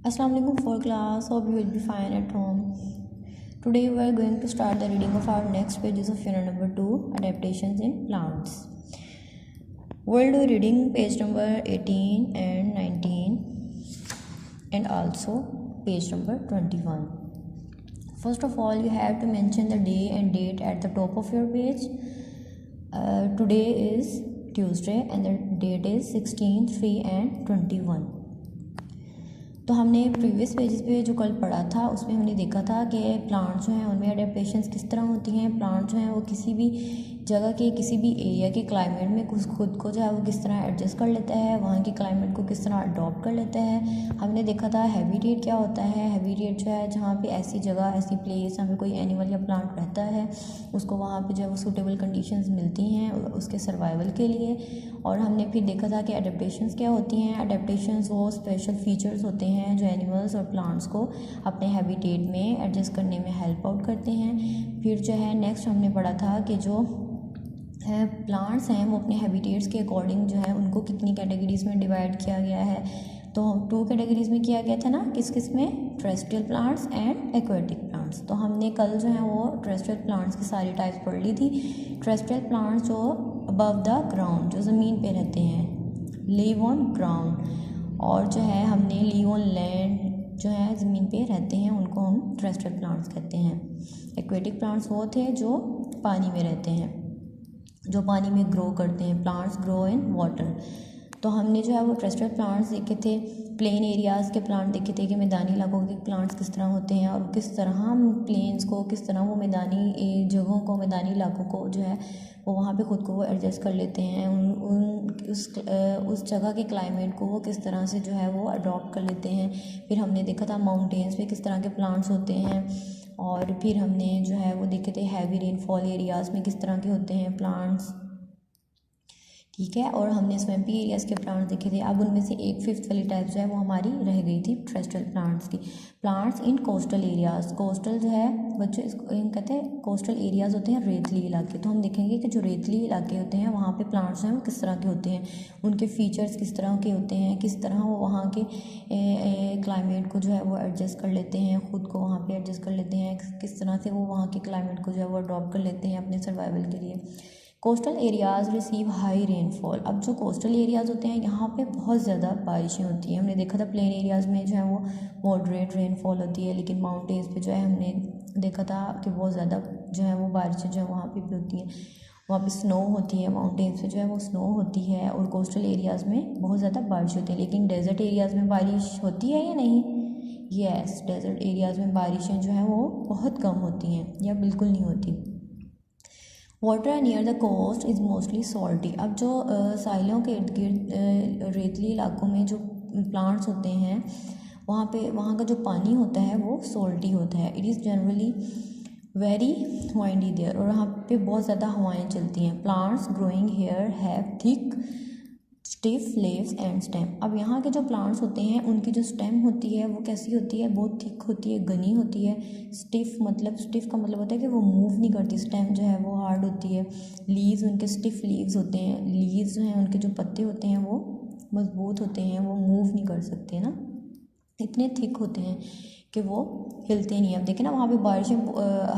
Assalamu alaikum for class. Hope you will be fine at home. Today we are going to start the reading of our next pages of unit number 2, adaptations in plants. We'll do reading page number 18 and 19 and also page number 21. First of all, you have to mention the day and date at the top of your page. Today is Tuesday and the date is 16, 3 and 21. तो हमने previous pages पे जो कल पढ़ा था उसमें हमने देखा था कि प्लांट्स जो हैं उनमें अडेप्टेशंस किस तरह होती हैं। प्लांट जो हैं वो किसी भी जगह के किसी भी एरिया के क्लाइमेट में खुद को जो है वो किस तरह एडजस्ट कर लेता है, वहाँ के क्लाइमेट को किस तरह अडॉप्ट कर लेता है। हमने देखा था हैबिटेट क्या होता है। हैबिटेट जो है जहाँ पे ऐसी जगह ऐसी प्लेस जहाँ पे कोई एनिमल या प्लांट रहता है उसको वहाँ पे जो है वो सूटेबल कंडीशंस मिलती हैं उसके सर्वाइवल के लिए। और हमने फिर देखा था कि अडेप्टेशंस क्या होती हैं। अडेप्टेशंस वो स्पेशल फीचर्स होते हैं जो एनिमल्स और प्लांट्स को अपने हैबिटेट में एडजस्ट करने में हेल्प आउट करते हैं। फिर जो है नेक्स्ट हमने पढ़ा था कि जो है प्लांट्स हैं वो अपने हैबिटेट्स के अकॉर्डिंग जो है उनको कितनी कैटेगरीज में डिवाइड किया गया है। तो 2 कैटेगरीज में किया गया था ना, किस में, terrestrial plants and aquatic plants. तो हमने कल जो है वो टेरेस्ट्रियल प्लांट्स की सारी टाइप्स पढ़ ली थी। टेरेस्ट्रियल प्लांट्स जो अबव द ग्राउंड जो ज़मीन पे रहते हैं, लिव ऑन ग्राउंड, और जो है हमने लिव ऑन लैंड जो है ज़मीन पे रहते हैं उनको हम टेरेस्ट्रियल प्लांट्स कहते हैं। एक्वेटिक प्लांट्स वो थे जो पानी में रहते हैं, जो पानी में ग्रो करते हैं। Plants grow in water. तो हमने जो है वो टेरेस्ट्रियल प्लांट्स देखे थे, प्लेन एरियाज़ के प्लांट देखे थे कि मैदानी इलाकों के प्लांट्स किस तरह होते हैं और किस तरह हम प्लेन्स को किस तरह वो मैदानी जगहों को मैदानी इलाकों को जो है वो वहाँ पे ख़ुद को वो एडजस्ट कर लेते हैं। उस जगह के क्लाइमेट को वो किस तरह से जो है वो अडॉप्ट कर लेते हैं। फिर हमने देखा था माउंटेन्स पे किस तरह के प्लांट्स होते हैं। और फिर हमने जो है वो देखे थे हैवी रेनफॉल एरियाज़ में किस तरह के होते हैं प्लांट्स, ठीक है। और हमने स्वैम्पी एरियाज़ के प्लांट्स देखे थे। अब उनमें से 1/5 वाली टाइप जो है वो हमारी रह गई थी टेरेस्ट्रियल प्लांट्स की। Plants in coastal areas, coastal जो है बच्चों इसको कहते हैं कोस्टल एरियाज़ होते हैं रेतली इलाके। तो हम देखेंगे कि जो रेतली इलाके होते हैं वहाँ पे प्लांट्स हैं वो किस तरह के होते हैं, उनके फीचर्स किस तरह के होते हैं, किस तरह वो वहाँ के क्लाइमेट को जो है वो एडजस्ट कर लेते हैं, ख़ुद को वहाँ पर एडजस्ट कर लेते हैं, किस तरह से वो वहाँ के क्लाइमेट को जो है वो अडॉप्ट कर लेते हैं अपने सर्वाइवल के लिए। Coastal areas receive high rainfall. अब जो कोस्टल एरियाज़ होते हैं यहाँ पे बहुत ज़्यादा बारिशें होती हैं। हमने देखा था प्लेन एरियाज़ में जो है वो मॉडरेट रेनफॉल होती है, लेकिन माउंटेन्स पे जो है हमने देखा था कि बहुत ज़्यादा जो है वो बारिशें जो है वहाँ पे भी होती हैं। वहाँ पे स्नो होती है, माउंटेन्स पे जो है वो स्नो होती है और कोस्टल एरियाज़ में बहुत ज़्यादा बारिश होती है। लेकिन डेजर्ट एरियाज़ में बारिश होती है या नहीं? यस, डेजर्ट एरियाज़ में बारिशें जो हैं वो बहुत कम होती हैं या बिल्कुल नहीं होती। Water near the coast is mostly salty. अब जो साहिलों के इर्द गिर्द रेतली इलाकों में जो प्लांट्स होते हैं वहाँ का जो पानी होता है वो सॉल्टी होता है। It is generally very windy there, और यहाँ पे बहुत ज़्यादा हवाएं चलती हैं। Plants growing here have thick stiff leaves and stem. अब यहाँ के जो प्लांट्स होते हैं उनकी जो स्टेम होती है वो कैसी होती है, बहुत थिक होती है, घनी होती है। स्टिफ का मतलब होता है कि वो मूव नहीं करती। स्टेम जो है वो हार्ड होती है। लीव्स उनके स्टिफ लीव्स होते हैं। लीव्स जो हैं उनके जो पत्ते होते हैं वो मजबूत होते हैं, वो मूव नहीं कर सकते ना, इतने थिक होते हैं कि वो हिलते नहीं। अब देखें ना वहाँ पे बारिशें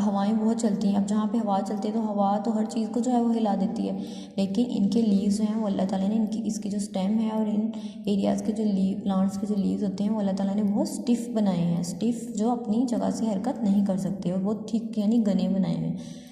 हवाएं बहुत चलती हैं। अब जहाँ पे हवा चलती है तो हवा तो हर चीज़ को जो है वो हिला देती है, लेकिन इनके लीव्स जो हैं वो अल्लाह ताला ने इसकी जो स्टेम है और इन एरियाज़ के जो प्लांट्स के जो लीव्स होते हैं वो अल्लाह ताला ने बहुत स्टिफ बनाए हैं। स्टिफ जो अपनी जगह से हरकत नहीं कर सकते और बहुत थिक यानी घने बनाए हैं।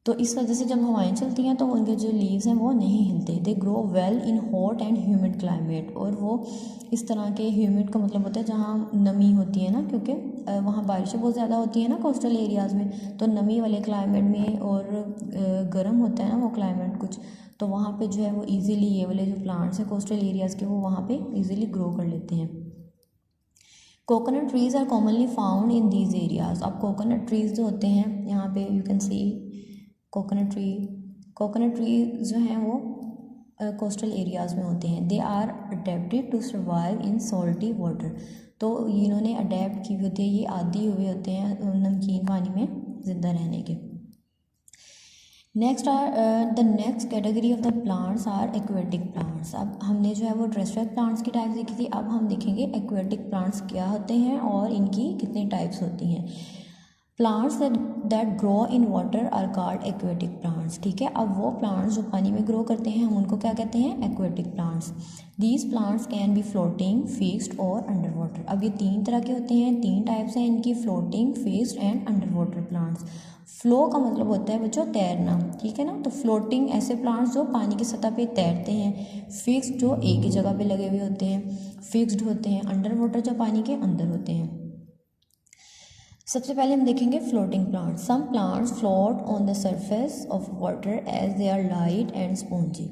तो इस वजह से जब हवाएं चलती हैं तो उनके जो लीव्स हैं वो नहीं हिलते। They grow well in hot and humid climate. और वो इस तरह के ह्यूमिड का मतलब होता है जहाँ नमी होती है ना, क्योंकि वहाँ बारिशें बहुत ज़्यादा होती है ना कोस्टल एरियाज़ में, तो नमी वाले क्लाइमेट में और गर्म होता है ना वो क्लाइमेट कुछ, तो वहाँ पे जो है वो ईज़िली ये वाले जो प्लांट्स हैं कोस्टल एरियाज़ के वो वहाँ पर ईज़िली ग्रो कर लेते हैं। Coconut trees are commonly found in these areas. अब कोकोनट ट्रीज़ जो होते हैं यहाँ पे you can see coconut tree जो हैं वो कोस्टल एरियाज़ में होते हैं। They are adapted to survive in salty water. तो इन्होंने अडेप्ट की होती है, ये आदी हुए होते हैं नमकीन पानी में ज़िंदा रहने के। Next the next category of the plants are aquatic plants. अब हमने जो है वो टेरेस्ट्रियल प्लांट्स की टाइप्स देखी थी, अब हम देखेंगे एक्वेटिक प्लांट्स क्या होते हैं और इनकी कितनी टाइप्स होती हैं। Plants that grow in water are called aquatic plants. ठीक है, अब वो प्लांट्स जो पानी में ग्रो करते हैं हम उनको क्या कहते हैं, aquatic plants. These plants can be floating, fixed और अंडर वाटर। अब ये तीन तरह के होते हैं, तीन टाइप्स हैं इनकी, floating, fixed and under water plants. Flow का मतलब होता है बच्चों तैरना, ठीक है ना। तो फ्लोटिंग ऐसे प्लांट्स जो पानी की सतह पे तैरते हैं, फिक्स्ड जो एक ही जगह पे लगे हुए होते हैं, फिक्स्ड होते हैं, अंडर वाटर जो पानी के अंदर होते हैं। सबसे पहले हम देखेंगे floating plants. Some plants float on the surface of water as they are light and spongy.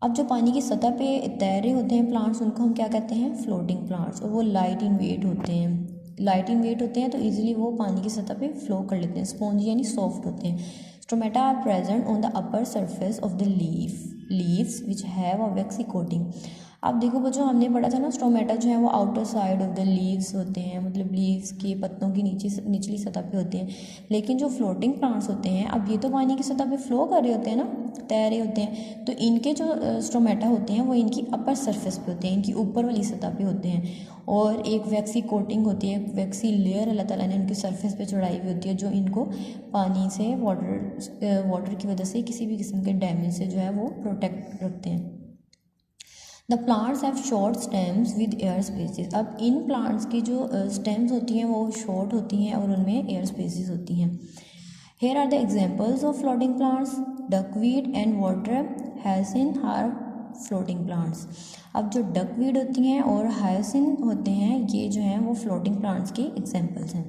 अब जो पानी की सतह पे तैर रहे होते हैं प्लांट्स उनको हम क्या कहते हैं, फ्लोटिंग प्लांट्स। और वो लाइट इन वेट होते हैं, लाइट इन वेट होते हैं तो इजीली वो पानी की सतह पे फ्लो कर लेते हैं। स्पॉन्जी यानी सॉफ्ट होते हैं। Stomata are present on the upper surface of the leaves which have a waxy coating. अब देखो बच्चों, हमने पढ़ा था ना स्टोमेटा जो है वो outer side of the leaves होते हैं, मतलब लीव्स के पत्तों की निचली सतह पे होते हैं। लेकिन जो फ्लोटिंग प्लांट्स होते हैं, अब ये तो पानी की सतह पे फ्लो कर रहे होते हैं ना, तैर रहे होते हैं, तो इनके जो स्टोमेटा होते हैं वो इनकी अपर सरफेस पे होते हैं, इनकी ऊपर वाली सतह पे होते हैं। और एक वैक्सी कोटिंग होती है, वैक्सी लेयर अल्लाह ताला ने उनकी सरफेस पे चढ़ाई हुई होती है, जो इनको पानी से वाटर की वजह से किसी भी किस्म के डैमेज से जो है वो प्रोटेक्ट रखते हैं। The plants have short stems with air spaces. अब इन प्लांट्स की जो स्टेम्स होती हैं वो शॉर्ट होती हैं और उनमें एयर स्पेसिस होती हैं। Here are the examples of floating plants, duckweed and water hyacinth are floating plants. अब जो डकवीड होती हैं और हायसिंथ होते हैं ये जो हैं वो फ्लोटिंग प्लांट्स की एग्जाम्पल्स हैं।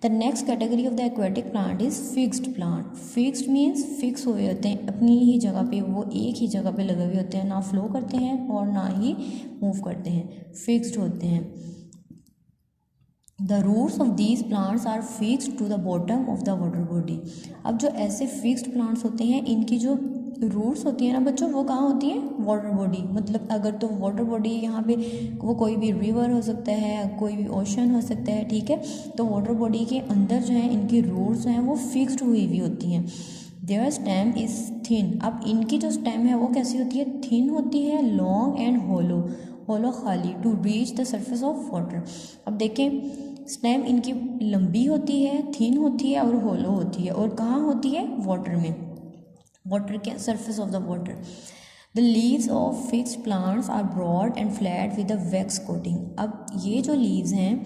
The next category of the aquatic plant is fixed plant. Fixed means fix हुए होते हैं अपनी ही जगह पे, वो एक ही जगह पे लगे हुए होते हैं, ना फ्लो करते हैं और ना ही मूव करते हैं, फिक्स्ड होते हैं। The roots of these plants are fixed to the bottom of the water body. अब जो ऐसे फिक्स्ड प्लांट्स होते हैं इनकी जो रूट्स होती हैं ना बच्चों, वो कहाँ होती हैं, वाटर बॉडी। मतलब अगर तो वाटर बॉडी यहाँ पे वो कोई भी रिवर हो सकता है, कोई भी ओशन हो सकता है, ठीक है। तो वाटर बॉडी के अंदर जो है इनकी रूट्स जो हैं वो फिक्स्ड हुई हुई होती हैं। There stem is thin. अब इनकी जो स्टेम है वो कैसी होती है, थिन होती है, लॉन्ग एंड होलो खाली, to reach the surface of water. अब देखें, स्टेम इनकी लंबी होती है, थिन होती है और होलो होती है, और कहाँ होती है, वाटर में, वाटर के surface of the water. The leaves of fixed plants are broad and flat with a wax coating. अब ये जो लीव्स हैं,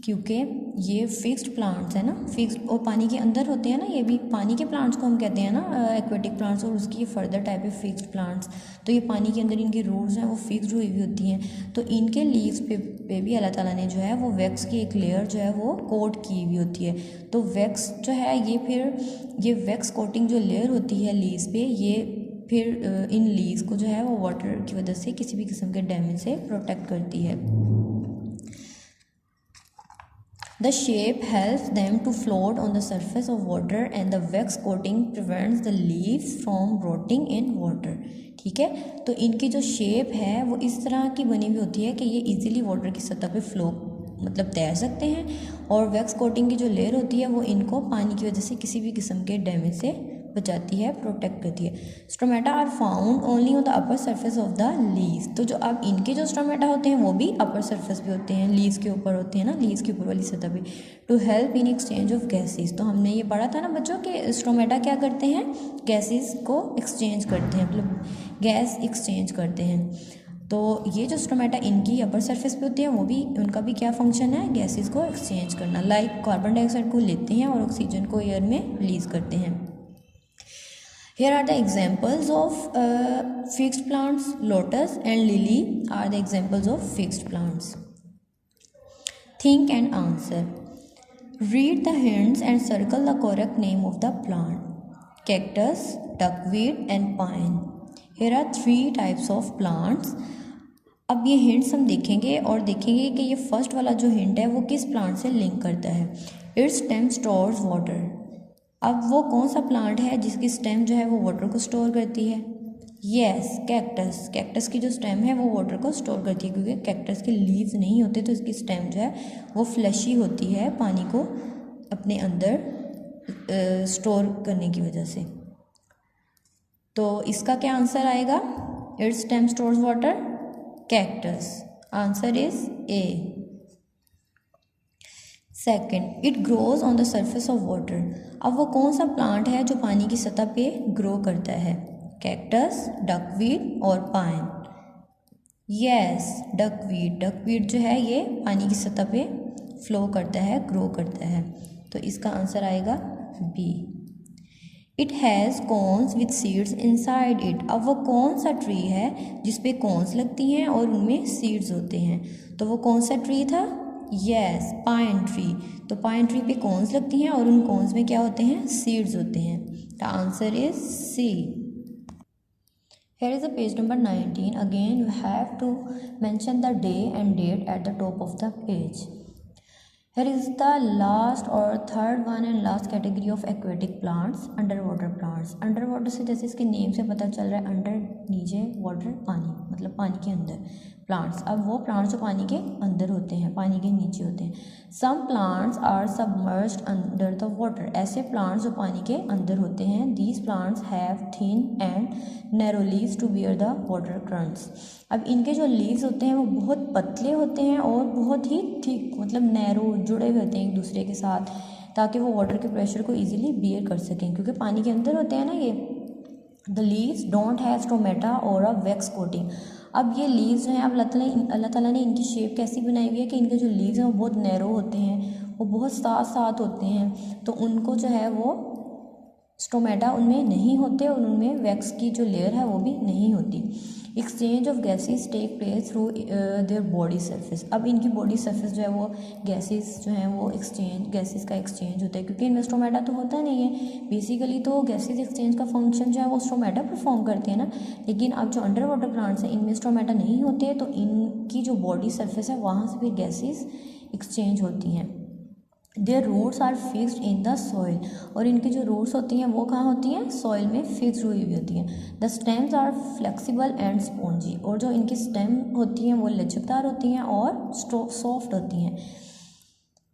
क्योंकि ये फिक्स्ड प्लांट्स है ना, फिक्स्ड और पानी के अंदर होते हैं ना, ये भी पानी के प्लांट्स को हम कहते हैं ना एक्वेटिक प्लांट्स, और उसकी फर्दर टाइप है फिक्स्ड प्लांट्स। तो ये पानी के अंदर इनकी रूट्स हैं वो फिक्स्ड हुई हुई होती हैं, तो इनके लीव्स पे भी अल्लाह ताला ने जो है वो वैक्स की एक लेयर जो है वो कोट की हुई होती है। तो वैक्स जो है ये वैक्स कोटिंग जो लेयर होती है लीव्स पे, ये फिर इन लीव्स को जो है वो वाटर की वजह से किसी भी किस्म के डैमेज से प्रोटेक्ट करती है। The shape helps them to float on the surface of water and the wax coating prevents the leaves from rotting in water। ठीक है, तो इनकी जो शेप है वो इस तरह की बनी हुई होती है कि ये इजीली वाटर की सतह पे फ्लो मतलब तैर सकते हैं, और वैक्स कोटिंग की जो लेयर होती है वो इनको पानी की वजह से किसी भी किस्म के डैमेज से बचाती है, प्रोटेक्ट करती है। Stomata are found only on the upper surface of the leaves. तो जो अब इनके जो स्टोमेटा होते हैं वो भी अपर सरफेस पे होते हैं, लीव्स के ऊपर होते हैं ना, लीव्स के ऊपर वाली सतह पे। To help in exchange of gases. तो हमने ये पढ़ा था ना बच्चों कि स्टोमेटा क्या करते हैं, गैसेस को एक्सचेंज करते हैं, मतलब गैस एक्सचेंज करते हैं। तो ये जो स्टोमेटा इनकी अपर सरफेस पे होती है वो भी, उनका भी क्या फंक्शन है, गैसेस को एक्सचेंज करना। लाइक कार्बन डाइऑक्साइड को लेते हैं और ऑक्सीजन को एयर में रिलीज करते हैं। Here are the examples of fixed plants. Lotus and lily are the examples of fixed plants. Think and answer. Read the hints and circle the correct name of the plant. Cactus, duckweed and pine. Here are 3 types of plants. अब ये hints हम देखेंगे और देखेंगे कि ये first वाला जो हिंट है वो किस प्लांट से लिंक करता है। It's stem stores water. अब वो कौन सा प्लांट है जिसकी स्टेम जो है वो वाटर को स्टोर करती है, यस कैक्टस। कैक्टस की जो स्टेम है वो वाटर को स्टोर करती है, क्योंकि कैक्टस के लीव्स नहीं होते तो इसकी स्टेम जो है वो फ्लैशी होती है पानी को अपने अंदर स्टोर करने की वजह से। तो इसका क्या आंसर आएगा? It's stem stores water, cactus. Answer is a. Second, it grows on the surface of water. अब वो कौन सा प्लांट है जो पानी की सतह पे ग्रो करता है? कैक्टस, डकवीड और पाइन। Yes, duckweed. डकवीड जो है ये पानी की सतह पे फ्लो करता है, ग्रो करता है। तो इसका आंसर आएगा B. It has cones with seeds inside it. अब वो कौन सा ट्री है जिसपे कॉन्स लगती हैं और उनमें सीड्स होते हैं? तो वो कौन सा ट्री था? Yes, pine tree. तो पाइन ट्री पे कॉन्स लगती हैं और उन कॉन्स में क्या होते हैं? सीड्स होते हैं। The answer is C. Here is the page number 19. Again, you have to mention the day and date at the top of the page. Here is the last or third one and last category of aquatic plants, underwater plants. Underwater से जैसे इसके name से पता चल रहा है, under नीचे, water पानी, मतलब पानी के अंदर प्लांट्स। अब वो प्लांट्स जो पानी के अंदर होते हैं, पानी के नीचे होते हैं। Some plants are submerged under the water. ऐसे प्लांट्स जो पानी के अंदर होते हैं, these plants have thin and narrow leaves to bear the water currents. अब इनके जो लीव्स होते हैं वो बहुत पतले होते हैं और बहुत ही थिक, मतलब नैरो, जुड़े हुए होते हैं एक दूसरे के साथ, ताकि वो वाटर के प्रेशर को इजीली बियर कर सकें, क्योंकि पानी के अंदर होते हैं ना ये। The leaves don't have stomata और अ वैक्स कोटिंग। अब ये लीव्स जो हैं, अब अल्लाह ताला ने इनकी शेप कैसी बनाई हुई है कि इनके जो लीव्स हैं वो बहुत नैरो होते हैं, वो बहुत साथ साथ होते हैं, तो उनको जो है वो स्टोमेटा उनमें नहीं होते और उनमें वैक्स की जो लेयर है वो भी नहीं होती। Exchange of gases take place through their body surface. अब इनकी बॉडी सरफेस जो है वो गैसेस जो हैं वो गैसेस का एक्सचेंज होता है, क्योंकि इनमें स्टोमेटा तो होता नहीं है। बेसिकली तो गैसेस एक्सचेंज का फंक्शन जो है वो स्टोमेटा परफॉर्म करते हैं ना, लेकिन अब जो अंडर वाटर प्लांट्स हैं इनमें स्टोमेटा नहीं होते, तो इनकी जो बॉडी सरफेस है वहाँ से फिर गैसेस एक्सचेंज होती हैं। Their roots are fixed in the soil. और इनकी जो रूट्स होती हैं वो कहाँ होती हैं? सॉइल में फिक्स्ड हुई हुई होती हैं। The stems are flexible and spongy. और जो इनकी स्टेम होती हैं वो लचकदार होती हैं और सॉफ्ट होती हैं।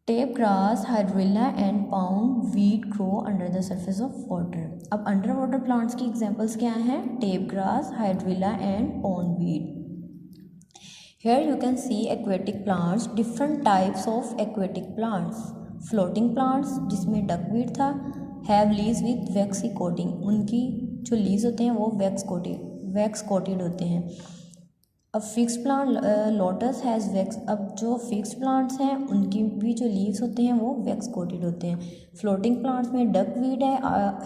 Tape grass, hydrilla and pound weed grow under the surface of water. अब अंडर वाटर प्लांट्स की एग्जाम्पल्स क्या हैं? Tape grass, hydrilla and pound weed. Here you can see aquatic plants, different types of aquatic plants. Floating plants जिसमें duckweed था, have leaves with vaccine coating. उनकी जो leaves होते हैं वो वैक्स कोटेड होते हैं। अब fix plant lotus has wax. अब जो फिक्स प्लांट्स हैं उनकी भी जो लीव्स होते हैं वो वैक्स कोटेड होते हैं। फ्लोटिंग प्लांट्स में डकवीड है,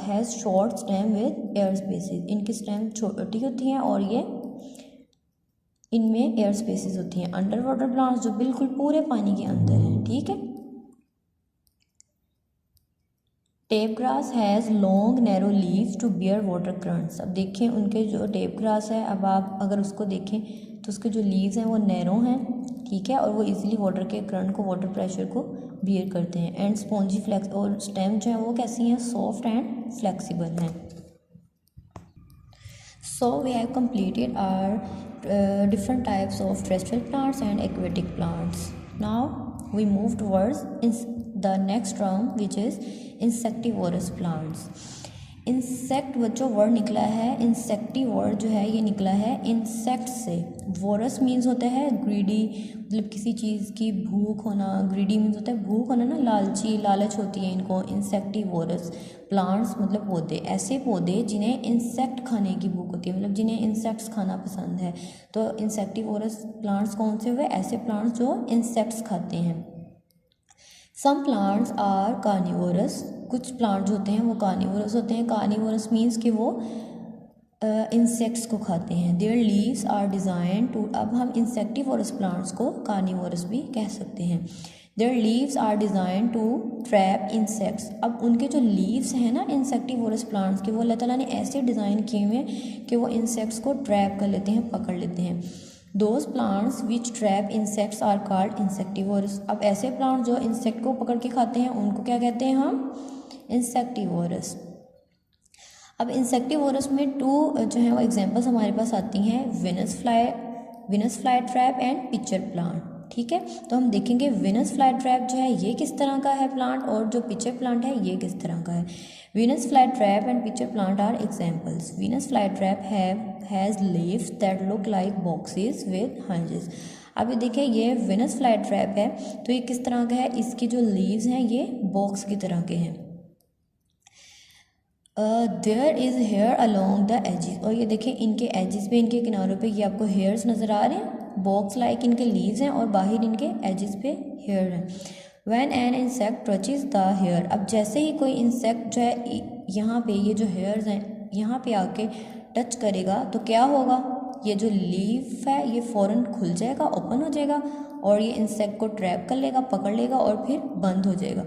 has short stem with air spaces. इनकी स्टेम छोटी होती हैं और ये इनमें एयर स्पेसेस होती हैं। अंडर वाटर प्लांट्स जो बिल्कुल पूरे पानी के अंदर हैं, ठीक है। Tape grass has long narrow leaves to bear water currents. अब देखें उनके जो टेप ग्रास है, अब आप अगर उसको देखें तो उसके जो लीव्स हैं वो नैरो हैं, ठीक है, और वो इजीली वाटर के करंट को, वाटर प्रेशर को बियर करते हैं। एंड स्पॉन्जी फ्लेक्स, और स्टेम जो है वो कैसी हैं? सॉफ्ट एंड फ्लेक्सिबल हैं। So we have completed our different types of terrestrial plants and aquatic plants. Now we move towards the next term, which is insectivorous plants. Insect जो word निकला है, इंसेक्टी वर्ड जो है ये निकला है इंसेक्ट से। वोरस मीन्स होता है ग्रीडी, मतलब किसी चीज़ की भूख होना। ग्रीडी मीन्स होता है भूख होना ना, लालची, लालच होती है इनको। इंसेक्टिवोरस प्लांट्स मतलब पौधे, ऐसे पौधे जिन्हें इंसेक्ट खाने की भूख होती है, मतलब जिन्हें इंसेक्ट्स खाना पसंद है। तो इंसेक्टिवोरस प्लांट्स कौन से हुए? ऐसे प्लांट्स जो इंसेक्ट्स खाते हैं। Some plants are carnivorous. कुछ प्लांट जो होते हैं वो कार्निवोरस होते हैं। कार्निवोरस मीन्स कि वो इंसेक्ट्स को खाते हैं। Their leaves are design to, अब हम इंसेक्टिवोरस प्लांट्स को कार्निवोरस भी कह सकते हैं। Their leaves are design to trap insects. अब उनके जो लीव्स हैं ना इंसेक्टिवोरस प्लांट्स के, वो अल्लाह ताला ने ऐसे डिज़ाइन किए हुए हैं कि वो इंसेक्ट्स को ट्रैप कर लेते हैं, पकड़ लेते हैं। Those plants which trap insects are called insectivorous. अब ऐसे प्लांट जो इंसेक्ट को पकड़ के खाते हैं उनको क्या कहते हैं हम? इंसेक्टिवोरस। अब इंसेक्टिवोरस में टू जो है वो एग्जांपल्स हमारे पास आती हैं, Venus fly trap and pitcher plant. ठीक है। तो हम देखेंगे वीनस फ्लाईट्रैप जो है ये किस तरह का है प्लांट, और जो पिचर प्लांट है ये किस तरह का है। Venus flytrap and pitcher plant are examples. Venus flytrap has leaves that look like boxes with hinges. अब ये देखिए ये वीनस फ्लाईट्रैप है, तो ये किस तरह का है, इसकी जो लीव्स हैं ये बॉक्स की तरह के हैं। There is hair along the edges, और ये देखिए इनके एजिस पे, इनके किनारों पे ये आपको हेयर्स नज़र आ रहे हैं, बॉक्स लाइक इनके लीव्स हैं और बाहर इनके एजिस पे हेयर हैं। When an insect touches the hair, अब जैसे ही कोई इंसेक्ट जो है यहाँ पे ये जो हेयर्स हैं यहाँ पे आके टच करेगा तो क्या होगा, ये जो लीफ है ये फ़ौरन खुल जाएगा, ओपन हो जाएगा और ये इंसेक्ट को ट्रैप कर लेगा, पकड़ लेगा और फिर बंद हो जाएगा।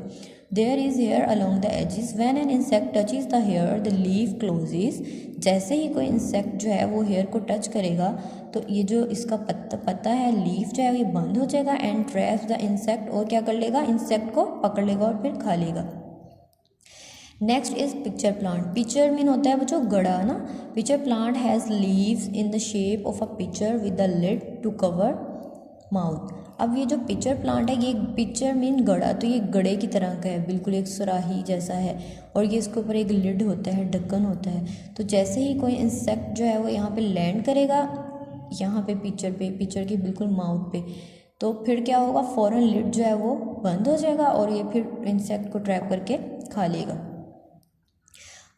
There is hair along the edges when an insect touches the hair the leaf closes. जैसे ही कोई इंसेक्ट जो है वो हेयर को टच करेगा तो ये जो इसका पत्ता है, लीफ जो है ये बंद हो जाएगा एंड ट्रैप्स द इंसेक्ट, और क्या कर लेगा, इंसेक्ट को पकड़ लेगा और फिर खा लेगा। Next is pitcher plant. Pitcher mean होता है वो जो गड़ा ना। Pitcher plant has leaves in the shape of a pitcher with the lid to cover mouth. अब ये जो पिचर प्लांट है, ये पिचर मीन गड़ा, तो ये गड़े की तरह का है, बिल्कुल एक सुराही जैसा है, और ये इसके ऊपर एक लिड होता है, ढक्कन होता है। तो जैसे ही कोई इंसेक्ट जो है वो यहाँ पे लैंड करेगा, यहाँ पे पिचर के बिल्कुल माउथ पे, तो फिर क्या होगा, फ़ौरन लिड जो है वो बंद हो जाएगा और ये फिर इंसेक्ट को ट्रैप करके खा लेगा।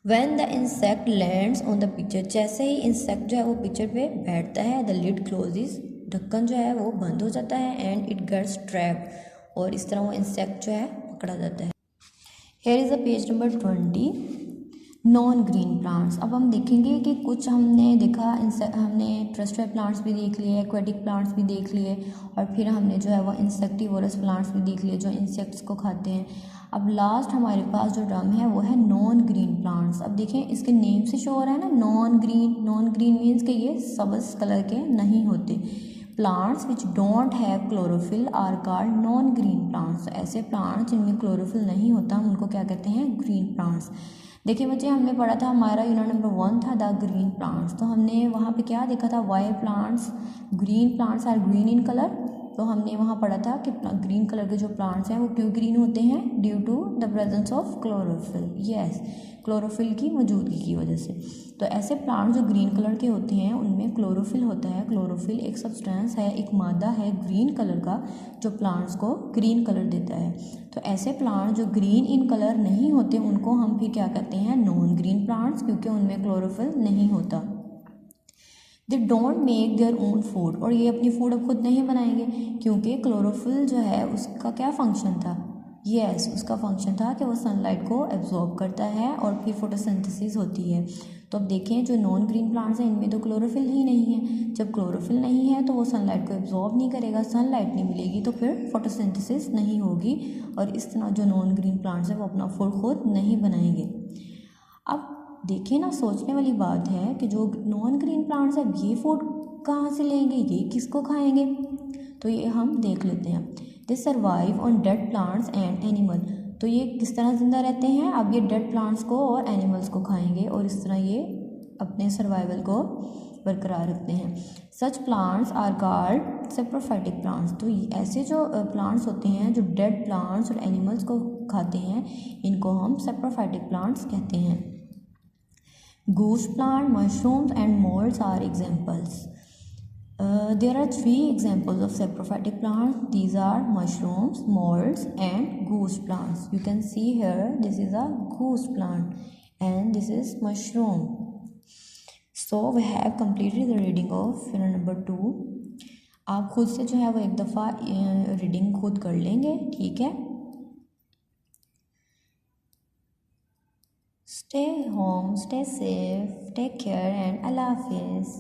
When the insect lands on the picture, जैसे ही इंसेक्ट जो है वो पिक्चर पे बैठता है, द लिड क्लोजेस, ढक्कन जो है वो बंद हो जाता है, एंड इट गेट्स ट्रैप, और इस तरह वो इंसेक्ट जो है पकड़ा जाता है। Here is a page number 20, non green plants. अब हम देखेंगे कि कुछ हमने देखा, हमने टेरेस्ट्रियल प्लांट्स भी देख लिए, एक्वेटिक प्लांट्स भी देख लिए, और फिर हमने जो है वो इंसेक्टिवोरस प्लांट्स भी देख लिए जो इंसेक्ट्स को खाते हैं। अब लास्ट हमारे पास जो टर्म है वो है नॉन ग्रीन प्लांट्स। अब देखें इसके नेम से शो हो रहा है ना, non green. Non green means कि ये सब्ज़ कलर के नहीं होते। Plants which don't have chlorophyll are called non green plants. ऐसे प्लांट्स जिनमें क्लोरोफिल नहीं होता हम उनको क्या कहते हैं, ग्रीन प्लांट्स। देखिए बच्चे, हमने पढ़ा था, हमारा यूनिट नंबर 1 था द ग्रीन प्लांट्स, तो हमने वहाँ पे क्या देखा था, why plants, green plants are green in colour. तो हमने वहाँ पढ़ा था कि ग्रीन कलर के जो प्लांट्स हैं वो क्यों ग्रीन होते हैं, due to the presence of chlorophyll. Yes, chlorophyll की मौजूदगी की वजह से। तो ऐसे प्लांट जो ग्रीन कलर के होते हैं उनमें क्लोरोफिल होता है। क्लोरोफिल एक सब्सटेंस है, एक मादा है ग्रीन कलर का, जो प्लांट्स को ग्रीन कलर देता है। तो ऐसे प्लांट जो ग्रीन इन कलर नहीं होते उनको हम फिर क्या कहते हैं, नॉन ग्रीन प्लांट्स, क्योंकि उनमें क्लोरोफिल नहीं होता। They don't make their own food, और ये अपनी फूड अब खुद नहीं बनाएंगे, क्योंकि क्लोरोफिल जो है उसका क्या फंक्शन था, यस उसका फंक्शन था कि वो सनलाइट को एब्जॉर्ब करता है और फिर फोटोसिंथेसिस होती है। तो अब देखें जो नॉन ग्रीन प्लांट्स हैं इनमें तो क्लोरोफिल ही नहीं है। जब क्लोरोफिल नहीं है तो वो सनलाइट को एब्जॉर्ब नहीं करेगा, सनलाइट नहीं मिलेगी तो फिर फोटोसिंथेसिस नहीं होगी, और इस तरह जो नॉन ग्रीन प्लांट्स हैं वो अपना फूड खुद नहीं बनाएंगे। अब देखिए ना, सोचने वाली बात है कि जो नॉन ग्रीन प्लांट्स हैं ये फूड कहाँ से लेंगे, ये किसको खाएंगे, तो ये हम देख लेते हैं। दे survive on dead plants and animal, तो ये किस तरह ज़िंदा रहते हैं, अब ये डेड प्लांट्स को और एनिमल्स को खाएंगे और इस तरह ये अपने सर्वाइवल को बरकरार रखते हैं। Such plants are called saprophytic plants, तो ऐसे जो प्लांट्स होते हैं जो डेड प्लांट्स और एनिमल्स को खाते हैं इनको हम सैप्रोफाइटिक प्लांट्स कहते हैं। Goose plant, mushrooms and molds are examples. There are 3 examples of saprophytic plants. These are mushrooms, molds and goose plants. You can see here this is a goose plant and this is mushroom. So we have completed the reading of unit number 2. आप खुद से जो है वो एक दफ़ा reading खुद कर लेंगे, ठीक है। Stay home, stay safe, take care and Allah Hafiz.